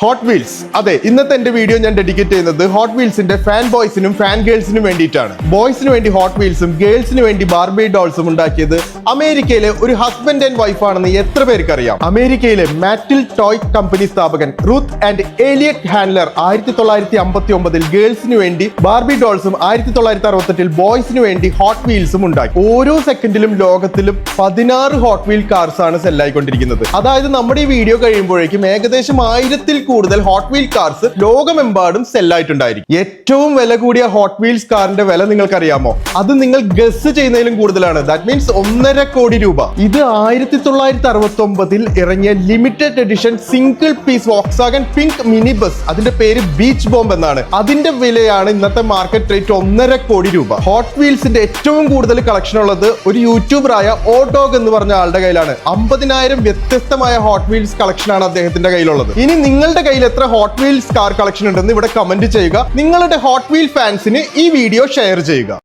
Hot wheels അതെ ഇന്നത്തെ എന്റെ വീഡിയോ ഞാൻ ഡെഡിക്കേറ്റ് ചെയ്യുന്നത് ഹോട്ട് വീൽസിന്റെ ഫാൻ ബോയ്സിനും ഫാൻ ഗേൾസിനും വേണ്ടിയിട്ടാണ്. ബോയ്സിന് വേണ്ടി ഹോട്ട് വീൽസും ഗേൾസിന് വേണ്ടി ബാർബി ഡോൾസും ഉണ്ടാക്കിയത് അമേരിക്കയിലെ ഒരു ഹസ്ബൻഡ് ആൻഡ് വൈഫ് ആണെന്ന് എത്ര പേർക്ക് അറിയാം? അമേരിക്കയിലെ മാറ്റിൽ ടോയ് കമ്പനി സ്ഥാപകൻ റൂത്ത് ആൻഡ് ഏലിയറ്റ് ഹാൻഡലർ 1959 ഗേൾസിന് വേണ്ടി ബാർബി ഡോൾസും 1968 ബോയ്സിന് വേണ്ടി ഹോട്ട് വീൽസും ഉണ്ടാക്കി. ഓരോ സെക്കൻഡിലും ലോകത്തിലും 16 ഹോട്ട് വീൽ കാർസ് ആണ് സെല്ലായിക്കൊണ്ടിരിക്കുന്നത്. അതായത് നമ്മുടെ ഈ വീഡിയോ കഴിയുമ്പോഴേക്കും ഏകദേശം 1000 കൂടുതൽ ഹോട്ട് വീൽ കാർസ് ലോകമെമ്പാടും സെല്ലായിട്ടുണ്ടായിരിക്കും. ഏറ്റവും വില കൂടിയ ഹോട്ട് വീൽസ് കാറിന്റെ വില നിങ്ങൾക്ക് അറിയാമോ? അത് നിങ്ങൾ ഗസ് ചെയ്യുന്നതിലും കൂടുതലാണ്. ദാറ്റ് മീൻസ് 1.5 കോടി രൂപ. ഇത് 1969 ഇറങ്ങിയ limited edition single piece Volkswagen pink mini bus. അതിന്റെ പേര് ബീച്ച് ബോംബ് എന്നാണ്. അതിന്റെ വിലയാണ് ഇന്നത്തെ മാർക്കറ്റ് റേറ്റ് 1.5 കോടി രൂപ. ഹോട്ട് വീൽസിന്റെ ഏറ്റവും കൂടുതൽ കളക്ഷൻ ഉള്ളത് ഒരു യൂട്യൂബറായ ഓഡോഗ് എന്ന് പറഞ്ഞ ആളുടെ കയ്യിലാണ്. 50,000 വ്യത്യസ്തമായ ഹോട്ട് വീൽസ് കളക്ഷൻ ആണ് അദ്ദേഹത്തിന്റെ കയ്യിലുള്ളത്. ഇനി നിങ്ങളുടെ കയ്യിൽ എത്ര ഹോട്ട് വീൽസ് കാർ കളക്ഷൻ ഉണ്ടെന്ന് ഇവിടെ കമന്റ് ചെയ്യുക. നിങ്ങളുടെ ഹോട്ട് വീൽ ഫാൻസിന് ഈ വീഡിയോ ഷെയർ ചെയ്യുക.